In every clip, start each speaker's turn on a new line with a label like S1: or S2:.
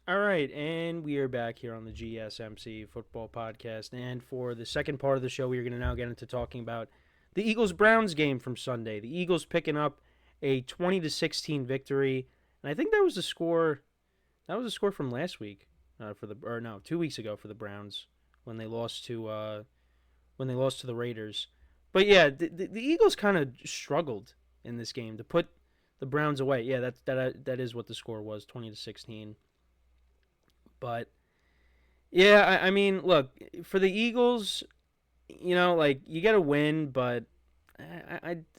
S1: All right, and we are back here on the GSMC Football Podcast. And for the second part of the show, we are going to now get into talking about the Eagles-Browns game from Sunday. The Eagles picking up a 20-16 victory, and I think that was the score. That was a score from last week, for the or no, 2 weeks ago for the Browns when they lost to the Raiders. But yeah, the Eagles kind of struggled in this game to put the Browns away. Yeah, that is what the score was, 20-16. But yeah, I mean, look, for the Eagles, like you got to win, but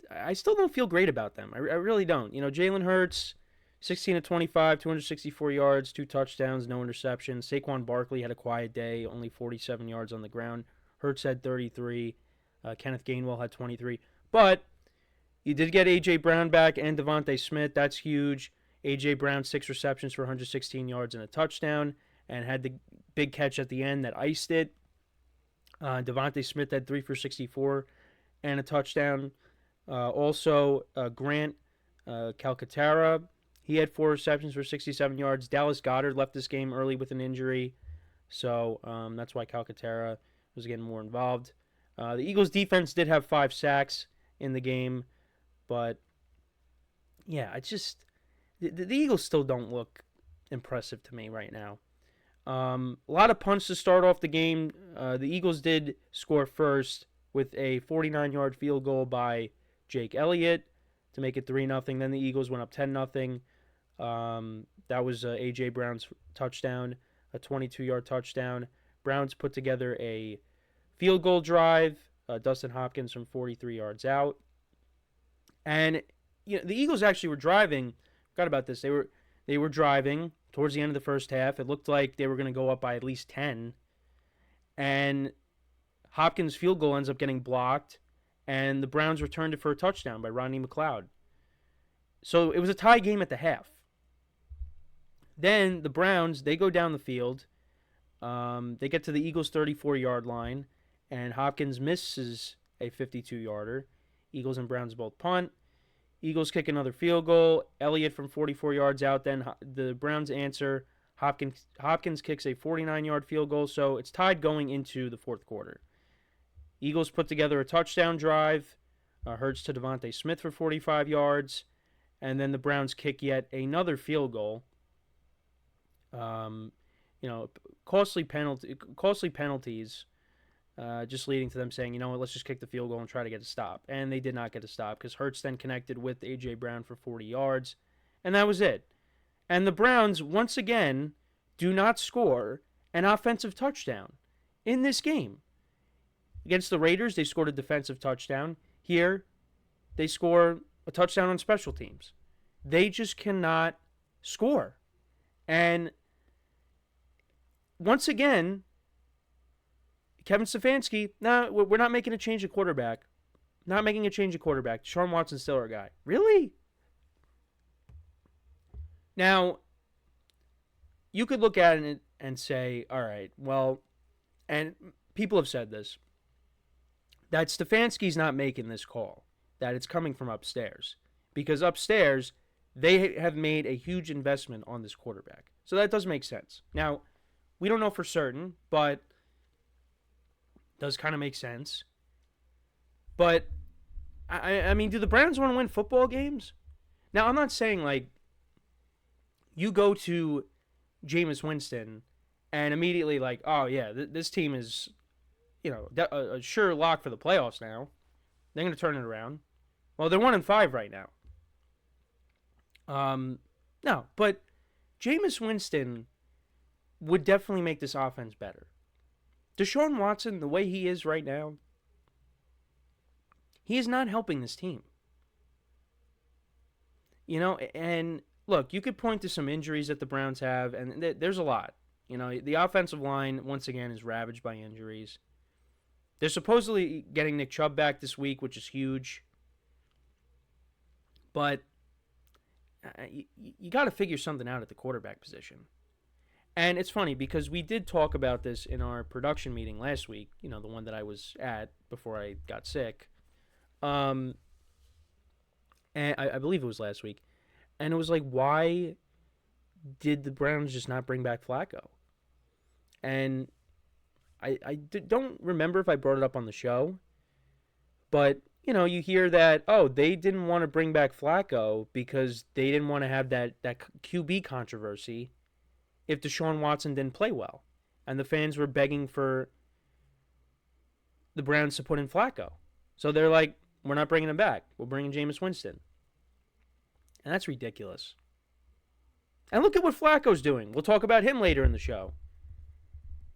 S1: I still don't feel great about them. I really don't. Jalen Hurts, 16 to 25, 264 yards, 2 touchdowns, no interceptions. Saquon Barkley had a quiet day, only 47 yards on the ground. Hurts had 33. Kenneth Gainwell had 23. But you did get A.J. Brown back and Devontae Smith. That's huge. A.J. Brown, 6 receptions for 116 yards and a touchdown, and had the big catch at the end that iced it. Devontae Smith had 3 for 64 and a touchdown. Also, Grant Calcaterra, he had 4 receptions for 67 yards. Dallas Goedert left this game early with an injury, so that's why Calcaterra was getting more involved. The Eagles' defense did have 5 sacks in the game, but yeah, the Eagles still don't look impressive to me right now. A lot of punts to start off the game. The Eagles did score first with a 49-yard field goal by Jake Elliott to make it 3-0. Then the Eagles went up 10-0. That was A.J. Brown's touchdown, a 22-yard touchdown. Browns put together a field goal drive. Dustin Hopkins from 43 yards out. And the Eagles actually were driving. Forgot about this. They were driving towards the end of the first half. It looked like they were going to go up by at least 10. And Hopkins' field goal ends up getting blocked, and the Browns returned it for a touchdown by Rodney McLeod. So it was a tie game at the half. Then the Browns, they go down the field. They get to the Eagles' 34-yard line, and Hopkins misses a 52-yarder. Eagles and Browns both punt. Eagles kick another field goal. Elliott from 44 yards out. Then the Browns answer. Hopkins kicks a 49-yard field goal, so it's tied going into the fourth quarter. Eagles put together a touchdown drive. Hurts to Devontae Smith for 45 yards. And then the Browns kick yet another field goal. Costly penalties, just leading to them saying, let's just kick the field goal and try to get a stop. And they did not get a stop because Hurts then connected with A.J. Brown for 40 yards. And that was it. And the Browns, once again, do not score an offensive touchdown in this game. Against the Raiders, they scored a defensive touchdown. Here, they score a touchdown on special teams. They just cannot score. And once again, Kevin Stefanski, we're not making a change of quarterback. Not making a change of quarterback. Deshaun Watson's still our guy. Really? Now, you could look at it and say, all right, well, and people have said this, that Stefanski's not making this call, that it's coming from upstairs. Because upstairs, they have made a huge investment on this quarterback. So that does make sense. Now, we don't know for certain, but it does kind of make sense. But, I mean, do the Browns want to win football games? Now, I'm not saying, you go to Jameis Winston and immediately, oh, yeah, this team is, a sure lock for the playoffs now. They're going to turn it around. Well, they're 1-5 right now. No, but Jameis Winston would definitely make this offense better. Deshaun Watson, the way he is right now, he is not helping this team. And look, you could point to some injuries that the Browns have, and there's a lot. The offensive line, once again, is ravaged by injuries. They're supposedly getting Nick Chubb back this week, which is huge. But you got to figure something out at the quarterback position. And it's funny because we did talk about this in our production meeting last week, the one that I was at before I got sick. And I believe it was last week. And it was like, why did the Browns just not bring back Flacco? And don't remember if I brought it up on the show, but you hear that, oh, they didn't want to bring back Flacco because they didn't want to have that QB controversy if Deshaun Watson didn't play well. And the fans were begging for the Browns to put in Flacco. So they're like, we're not bringing him back. We're bringing Jameis Winston. And that's ridiculous. And look at what Flacco's doing. We'll talk about him later in the show.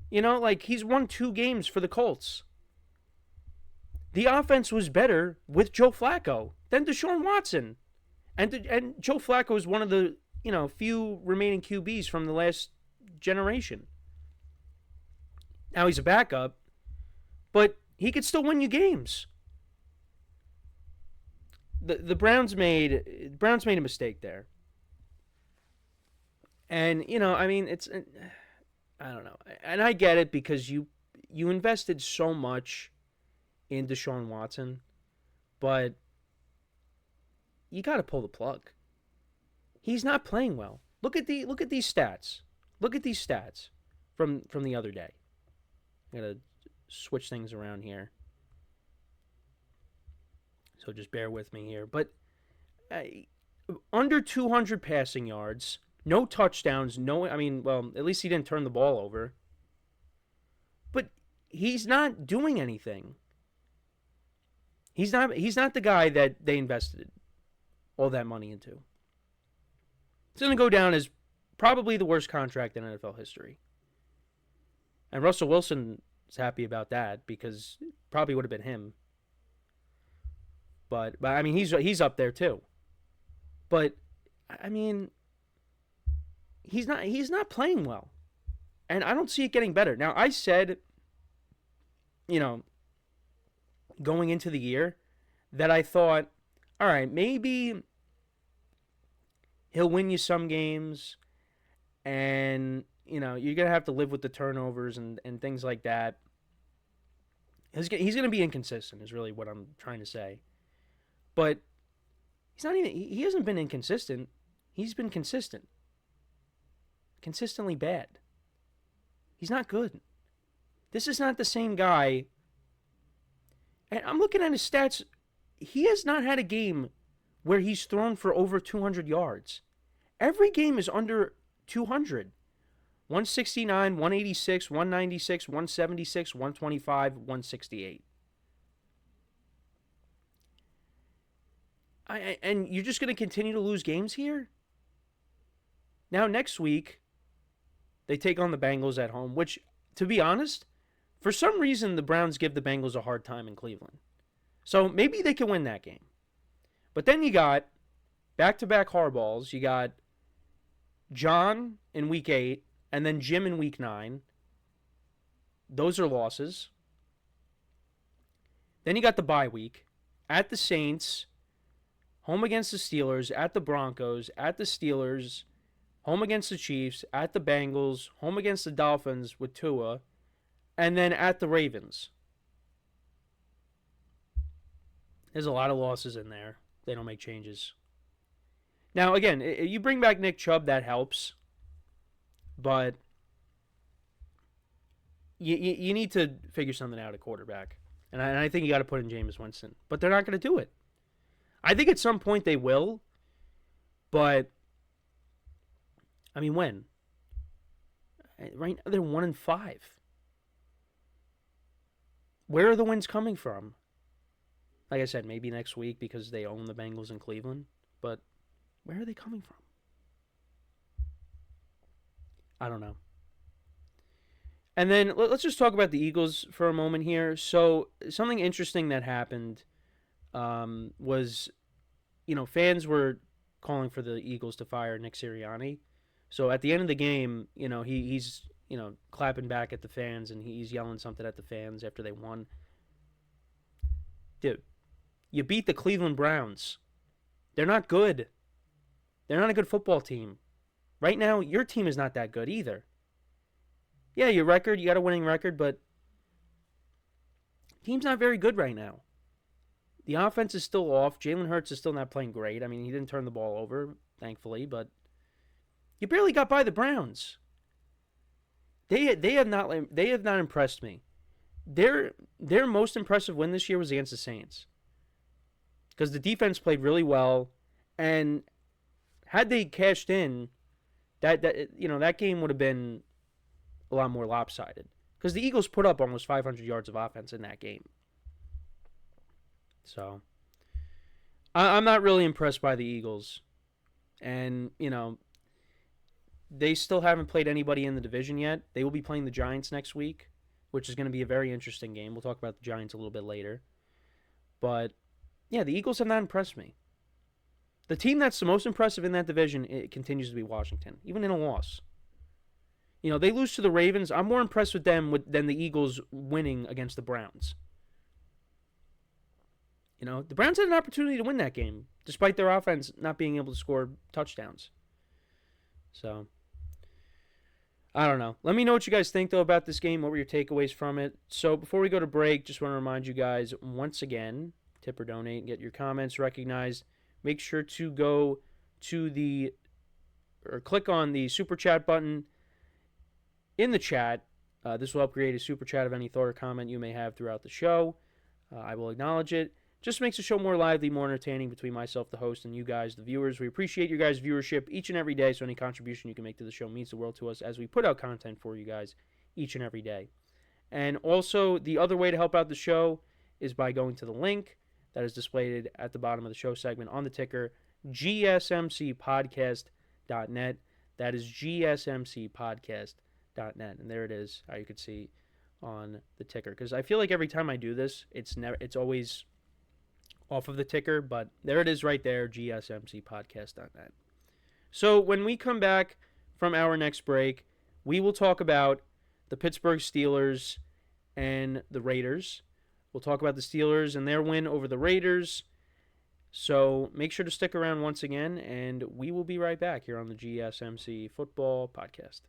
S1: He's won 2 games for the Colts. The offense was better with Joe Flacco than Deshaun Watson. And Joe Flacco is one of the, few remaining QBs from the last generation. Now he's a backup, but he could still win you games. The Browns made a mistake there. And, it's, I don't know. And I get it because you invested so much in Deshaun Watson, but you got to pull the plug. He's not playing well. Look at these stats. Look at these stats from the other day. I got to switch things around here. So just bear with me here. But under 200 passing yards, no touchdowns, at least he didn't turn the ball over. But he's not doing anything. He's not the guy that they invested all that money into. It's going to go down as probably the worst contract in NFL history. And Russell Wilson is happy about that because it probably would have been him. But he's up there too. But he's not playing well. And I don't see it getting better. Now, I said, going into the year that I thought, all right, maybe he'll win you some games and, you're going to have to live with the turnovers and things like that. He's going to be inconsistent is really what I'm trying to say. But he hasn't been inconsistent. He's been consistent. Consistently bad. He's not good. This is not the same guy. And I'm looking at his stats. He has not had a game where he's thrown for over 200 yards. Every game is under 200. 169, 186, 196, 176, 125, 168. And you're just going to continue to lose games here? Now, next week, they take on the Bengals at home, which, to be honest, for some reason, the Browns give the Bengals a hard time in Cleveland. So maybe they can win that game. But then you got back-to-back hardballs. You got John in Week 8 and then Jim in Week 9. Those are losses. Then you got the bye week at the Saints, home against the Steelers, at the Broncos, at the Steelers, home against the Chiefs, at the Bengals, home against the Dolphins with Tua, and then at the Ravens. There's a lot of losses in there. They don't make changes. Now, again, you bring back Nick Chubb, that helps. But you need to figure something out at quarterback. And I think you got to put in Jameis Winston. But they're not going to do it. I think at some point they will. But, when? Right now they're 1-5. Where are the wins coming from? Like I said, maybe next week because they own the Bengals in Cleveland. But where are they coming from? I don't know. And then let's just talk about the Eagles for a moment here. So something interesting that happened was, fans were calling for the Eagles to fire Nick Sirianni. So at the end of the game, he's clapping back at the fans and he's yelling something at the fans after they won. Dude, you beat the Cleveland Browns. They're not good. They're not a good football team. Right now, your team is not that good either. Yeah, your record, you got a winning record, but team's not very good right now. The offense is still off. Jalen Hurts is still not playing great. He didn't turn the ball over, thankfully, but You barely got by the Browns. They have not impressed me. Their most impressive win this year was against the Saints because the defense played really well, and had they cashed in, that game would have been a lot more lopsided because the Eagles put up almost 500 yards of offense in that game. So I'm not really impressed by the Eagles, and they still haven't played anybody in the division yet. They will be playing the Giants next week, which is going to be a very interesting game. We'll talk about the Giants a little bit later. But, yeah, the Eagles have not impressed me. The team that's the most impressive in that division, it continues to be Washington, even in a loss. They lose to the Ravens. I'm more impressed with them than the Eagles winning against the Browns. The Browns had an opportunity to win that game, despite their offense not being able to score touchdowns. So, I don't know. Let me know what you guys think, though, about this game. What were your takeaways from it? So, before we go to break, just want to remind you guys, once again, tip or donate, get your comments recognized. Make sure to go to click on the Super Chat button in the chat. This will help create a Super Chat of any thought or comment you may have throughout the show. I will acknowledge it. Just makes the show more lively, more entertaining between myself, the host, and you guys, the viewers. We appreciate your guys' viewership each and every day, so any contribution you can make to the show means the world to us as we put out content for you guys each and every day. And also, the other way to help out the show is by going to the link that is displayed at the bottom of the show segment on the ticker, GSMCPodcast.net. That is GSMCPodcast.net. And there it is, how you can see on the ticker. Because I feel like every time I do this, it's always off of the ticker, but there it is right there, GSMCPodcast.net. So when we come back from our next break, we will talk about the Pittsburgh Steelers and the Raiders. We'll talk about the Steelers and their win over the Raiders. So make sure to stick around once again, and we will be right back here on the GSMC Football Podcast.